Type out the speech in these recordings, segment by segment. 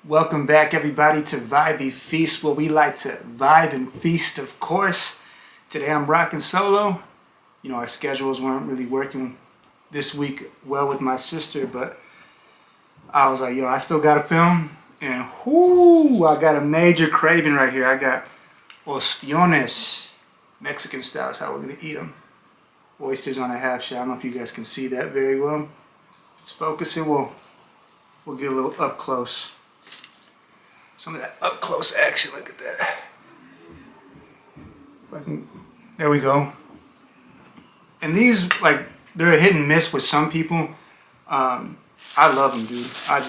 Welcome back, everybody, to Vibey Feast, where we like to vibe and feast, of course. Today I'm rocking solo. You know, our schedules weren't really working this week well with my sister, but I was like, yo, I still got to film. And whoo, I got a major craving right here. I got Ostiones, Mexican style is how we're going to eat them. Oysters on a half shell. I don't know if you guys can see that very well. Let's focus it. We'll get a little up close. Some of that up close action, look at that. There we go. And these, like, they're a hit and miss with some people. I love them, dude. And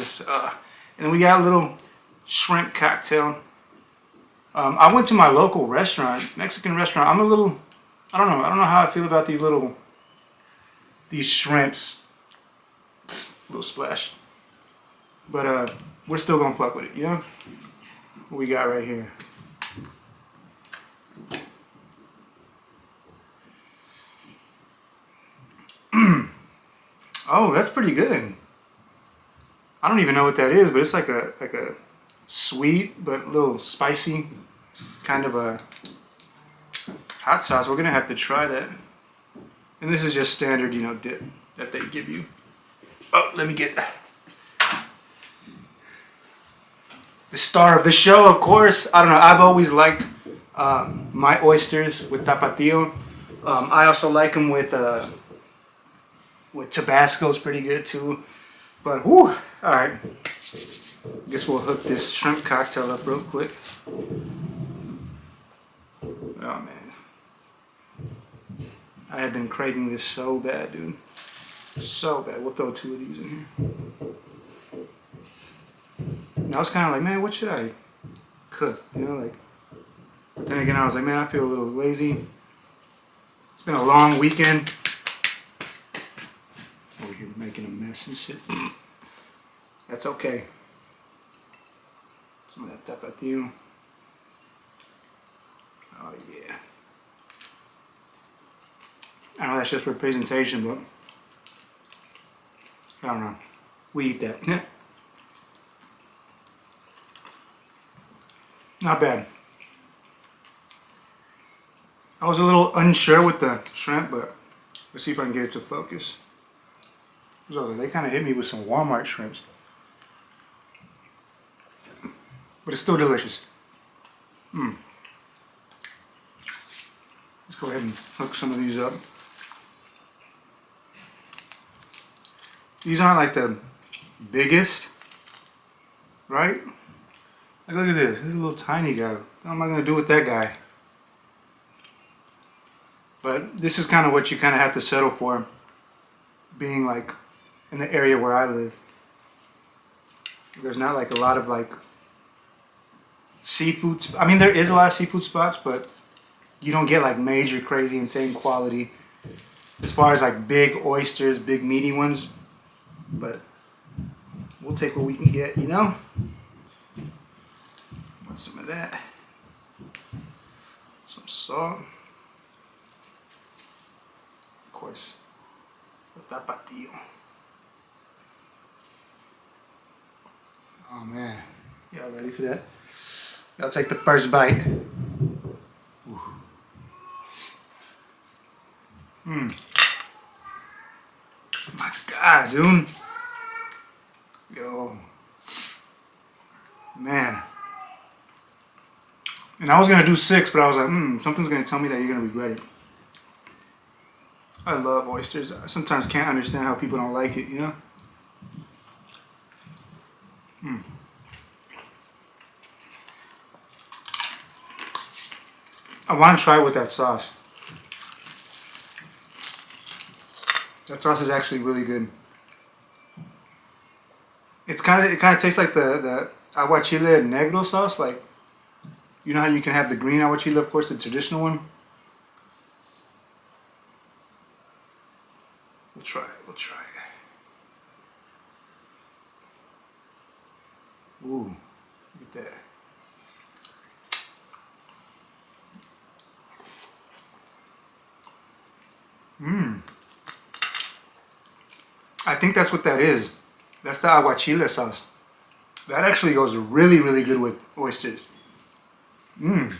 then we got a little shrimp cocktail. I went to my local restaurant, Mexican restaurant. I don't know how I feel about these shrimps. A little splash. But we're still gonna fuck with it, you know? What we got right here? Oh, that's pretty good. I don't even know what that is, but it's like a sweet but a little spicy kind of a hot sauce. We're gonna have to try that. And this is just standard, you know, dip that they give you. Oh, let me get the star of the show, of course. I don't know. I've always liked my oysters with tapatio. I also like them with Tabasco. It's pretty good too. But whoo! All right. Guess we'll hook this shrimp cocktail up real quick. Oh man, I have been craving this so bad, dude. So bad. We'll throw 2 of these in here. And I was kind of like, man, what should I cook? You know, like. But then again, I was like, man, I feel a little lazy. It's been a long weekend. Over here making a mess and shit. That's okay. Some of that tapatio. Oh yeah. I know that's just for presentation, but I don't know. We eat that. Yeah. Not bad. I was a little unsure with the shrimp, but let's see if I can get it to focus. So they kind of hit me with some Walmart shrimps. But it's still delicious. Let's go ahead and hook some of these up. These aren't like the biggest, right? Like, look at this. This is a little tiny guy. What am I going to do with that guy? But this is kind of what you kind of have to settle for, being like in the area where I live. There's not like a lot of like seafood. I mean, there is a lot of seafood spots, but you don't get like major, crazy, insane quality as far as like big oysters, big meaty ones. But we'll take what we can get, you know? Want some of that. Some salt. Of course, the tapatio. Oh man, y'all ready for that? Y'all take the first bite. Ooh. My God, dude. Yo. Man. And I was gonna do 6, but I was like, something's gonna tell me that you're gonna regret it. I love oysters. I sometimes can't understand how people don't like it, you know? I want to try it with that sauce. That sauce is actually really good. It kind of tastes like the aguachile negro sauce. Like, you know how you can have the green aguachile, of course, the traditional one. We'll try it. We'll try it. Ooh, look at that. I think that's what that is. That's the aguachile sauce. That actually goes really, really good with oysters. Mmm.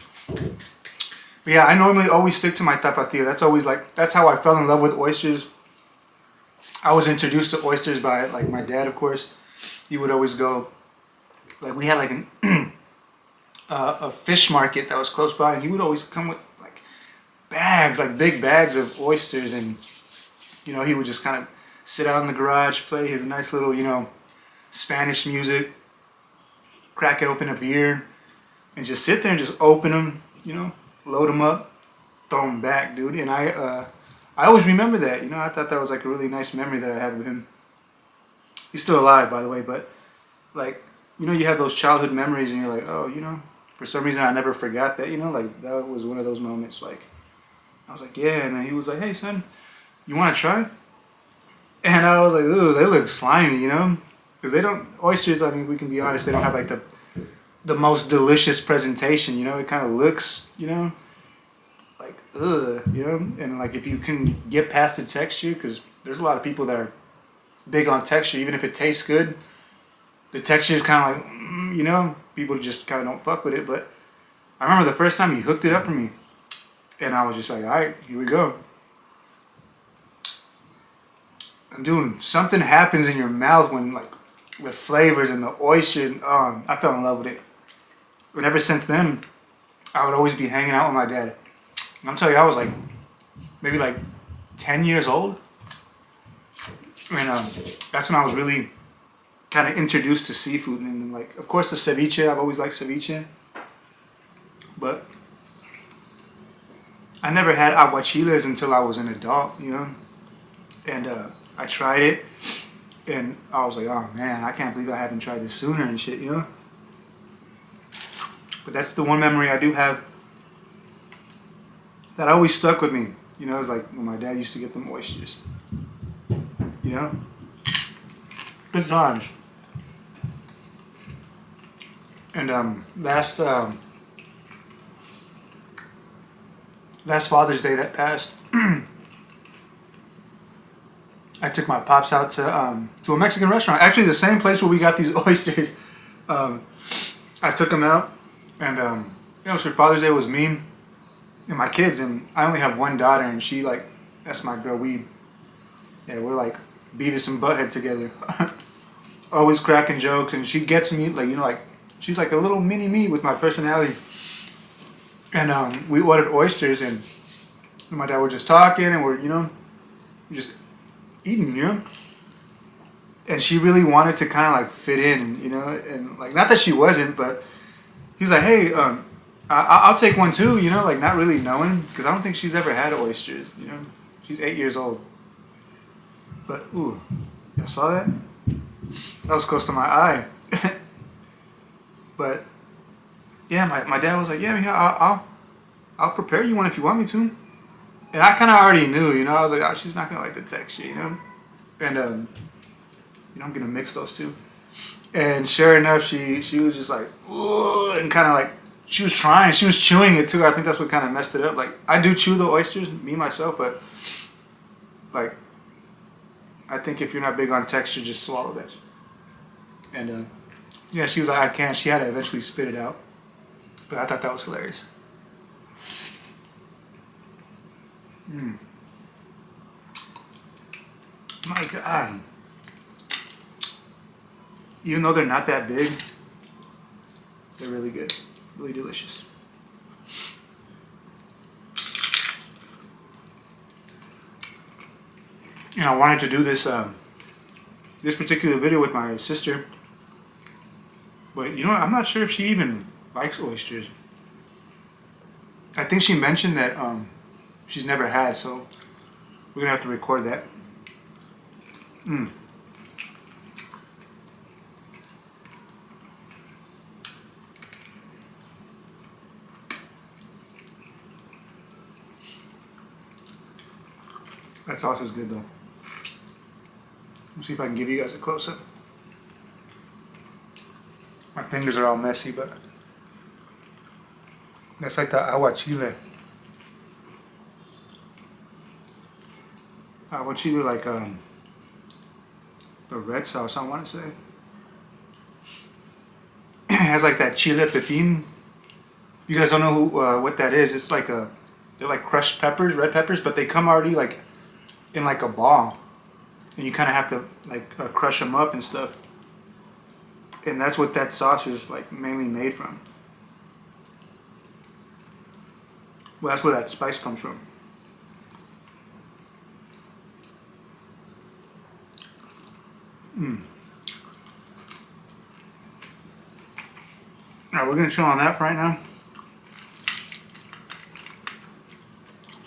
But yeah, I normally always stick to my tapatio. That's always like, that's how I fell in love with oysters. I was introduced to oysters by like my dad, of course. He would always go, like we had like a fish market that was close by, and he would always come with like bags, like big bags of oysters, and you know, he would just kind of sit out in the garage, play his nice little, you know, Spanish music, crack it open a beer, and just sit there and just open them, you know, load them up, throw them back, dude. And I always remember that, you know. I thought that was like a really nice memory that I had with him. He's still alive, by the way, but like, you know, you have those childhood memories, and you're like, oh, you know, for some reason I never forgot that, you know, like that was one of those moments. Like, I was like, yeah, and then he was like, hey, son, you want to try? And I was like, ooh, they look slimy, you know, because they don't, oysters, I mean, we can be honest, they don't have like the most delicious presentation, you know. It kind of looks, you know, like, ugh, you know, and like if you can get past the texture, because there's a lot of people that are big on texture, even if it tastes good, the texture is kind of like, you know, people just kind of don't fuck with it. But I remember the first time he hooked it up for me, and I was just like, all right, here we go. And dude, something happens in your mouth when like with flavors and the oyster. I fell in love with it. And ever since then, I would always be hanging out with my dad. And I'm telling you, I was like maybe like 10 years old, and that's when I was really kind of introduced to seafood. And like, of course, the ceviche. I've always liked ceviche, but I never had aguachiles until I was an adult, you know. And I tried it, and I was like, oh man, I can't believe I haven't tried this sooner and shit, you know. But that's the one memory I do have that always stuck with me. You know, it's like when my dad used to get them oysters. You know? Good times. And last Father's Day that passed, I took my pops out to a Mexican restaurant. Actually, the same place where we got these oysters. I took them out, and you know, so Father's Day was me and my kids, and I only have one daughter, and she like, that's my girl. We're like Beavis and Butthead together. Always cracking jokes, and she gets me like, you know, like she's like a little mini me with my personality. And we ordered oysters, and my dad were just talking, and we're, you know, just eating, you know. And she really wanted to kind of like fit in, you know, and like, not that she wasn't, but he was like, hey, I'll take one too, you know, like not really knowing, because I don't think she's ever had oysters, you know. She's 8 years old. But, ooh, y'all saw that? That was close to my eye. But, yeah, my dad was like, yeah, I'll prepare you one if you want me to. And I kind of already knew, you know. I was like, oh, she's not going to like the texture, you know. And, you know, I'm going to mix those two. And sure enough, she was just like, ooh, and kind of like, she was trying. She was chewing it too. I think that's what kind of messed it up. Like, I do chew the oysters, me, myself, but, like, I think if you're not big on texture, just swallow that. And, yeah, she was like, I can't. She had to eventually spit it out. But I thought that was hilarious. My God. Even though they're not that big, they're really good. Really delicious. And I wanted to do this this particular video with my sister. But you know what? I'm not sure if she even likes oysters. I think she mentioned that she's never had, so we're gonna have to record that. That sauce is good though. Let's see if I can give you guys a close-up. My fingers are all messy, but that's like the aguachile. Aguachile, like the red sauce, I want to say. has like that chile pepin. You guys don't know what that is? It's like they're like crushed peppers, red peppers, but they come already like in like a ball, and you kind of have to like crush them up and stuff. And that's what that sauce is like mainly made from. Well, that's where that spice comes from. Alright, we're gonna chill on that for right now.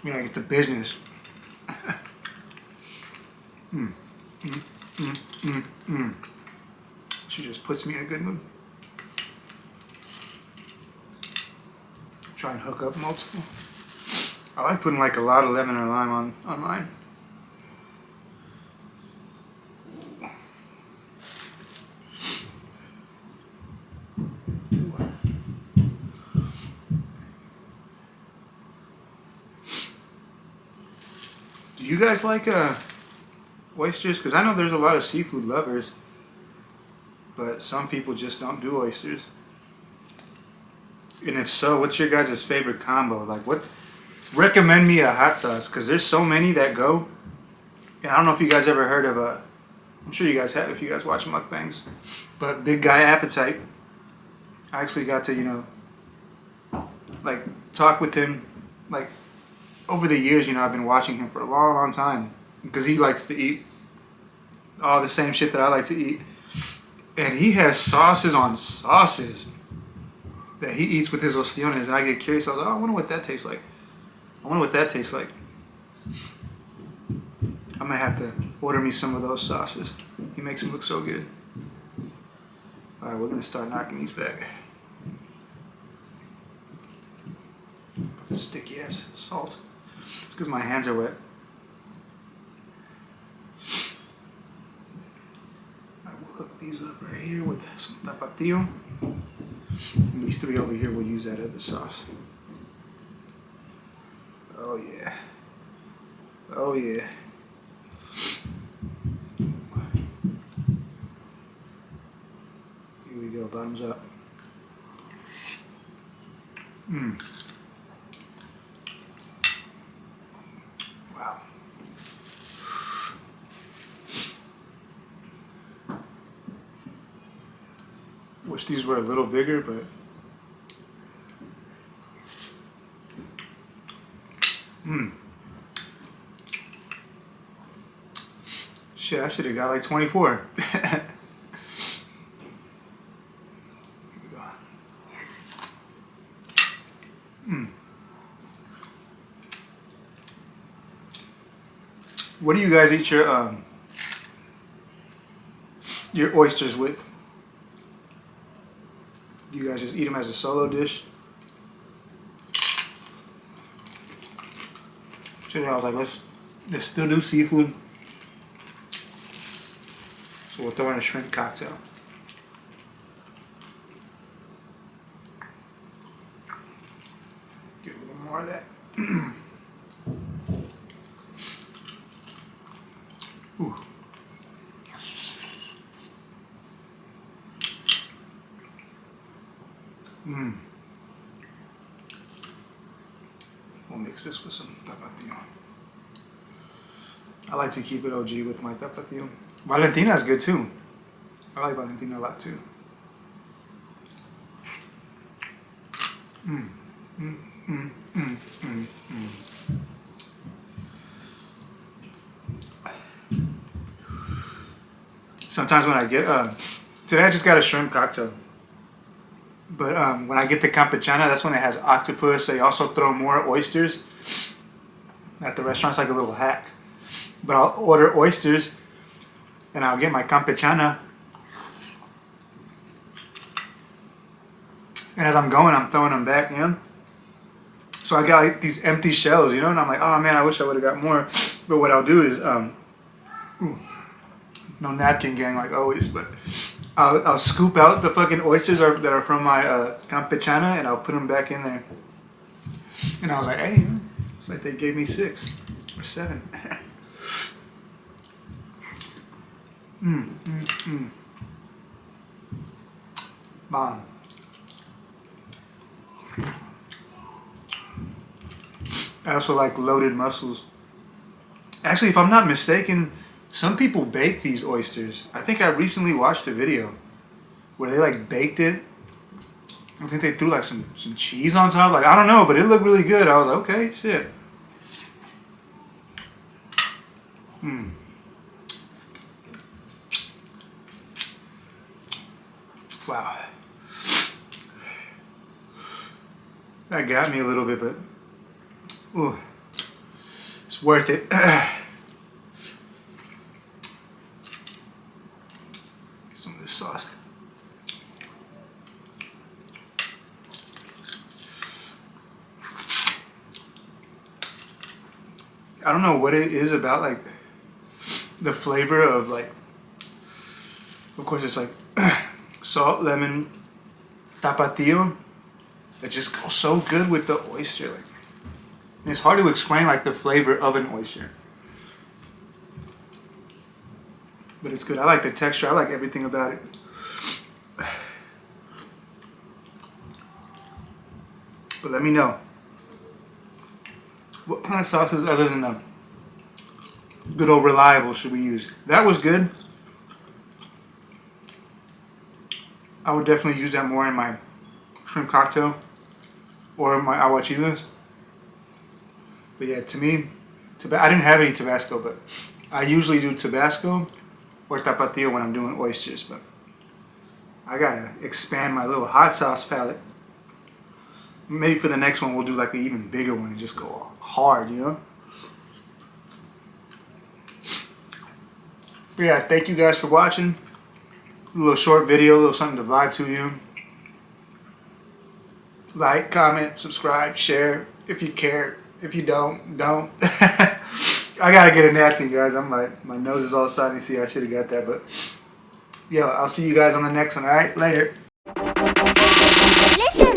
We're gonna get to business. She just puts me in a good mood. Try and hook up multiple. I like putting like a lot of lemon or lime on mine. Do you guys like oysters? Because I know there's a lot of seafood lovers, but some people just don't do oysters. And if so, what's your guys' favorite combo? Like, what? Recommend me a hot sauce, because there's so many that go. And I don't know if you guys ever heard of I'm sure you guys have if you guys watch mukbangs. But Big Guy Appetite, I actually got to, you know, like talk with him, like over the years, you know, I've been watching him for a long, long time. Because he likes to eat all the same shit that I like to eat. And he has sauces on sauces that he eats with his Ostiones, and I get curious. I was like, oh, I wonder what that tastes like. I wonder what that tastes like. I might have to order me some of those sauces. He makes them look so good. All right, we're gonna start knocking these back. Put the sticky ass salt. It's because my hands are wet. I will hook these up right here with some tapatio. And these three over here, we'll use that other sauce. Oh yeah. Oh yeah. Here we go, bottoms up. Wow. Wish these were a little bigger, but shit, I should have got like 24. Here we go. What do you guys eat your oysters with? Do you guys just eat them as a solo dish? Today I was like, let's still do seafood. So we'll throw in a shrimp cocktail. Get a little more of that. Ooh. We'll mix this with some tapatio. I like to keep it OG with my tapatio. Valentina is good too. I like Valentina a lot too. Sometimes when I get today I just got a shrimp cocktail. But when I get the campechana, that's when it has octopus. They also throw more oysters. At the restaurant, it's like a little hack. But I'll order oysters, and I'll get my campechana. And as I'm going, I'm throwing them back, you know? So I got like these empty shells, you know? And I'm like, oh man, I wish I would have got more. But what I'll do is, no napkin gang like always, but I'll scoop out the fucking oysters that are from my campechana, and I'll put them back in there. And I was like, hey, it's like they gave me 6 or 7. Bomb. I also like loaded mussels. Actually, if I'm not mistaken, some people bake these oysters. I think I recently watched a video where they like baked it. I think they threw like some cheese on top. Like, I don't know, but it looked really good. I was like, okay, shit. Wow. That got me a little bit, but ooh, it's worth it. Get some of this sauce. I don't know what it is about like the flavor of like, of course it's like salt, lemon, tapatio. It just goes so good with the oyster. Like, and it's hard to explain like the flavor of an oyster, but it's good. I like the texture. I like everything about it. But let me know, what kind of sauces other than the good old reliable should we use? That was good. I would definitely use that more in my shrimp cocktail or my aguachiles. But yeah, to me, I didn't have any Tabasco, but I usually do Tabasco or tapatio when I'm doing oysters. But I gotta expand my little hot sauce palette. Maybe for the next one we'll do like an even bigger one and just go hard, you know? But yeah, thank you guys for watching. A little short video, a little something to vibe to you. Like, comment, subscribe, share if you care. If you don't. I gotta get a napkin, guys. My nose is all shiny. See, I should have got that, but yo, I'll see you guys on the next one. All right, later. Listen.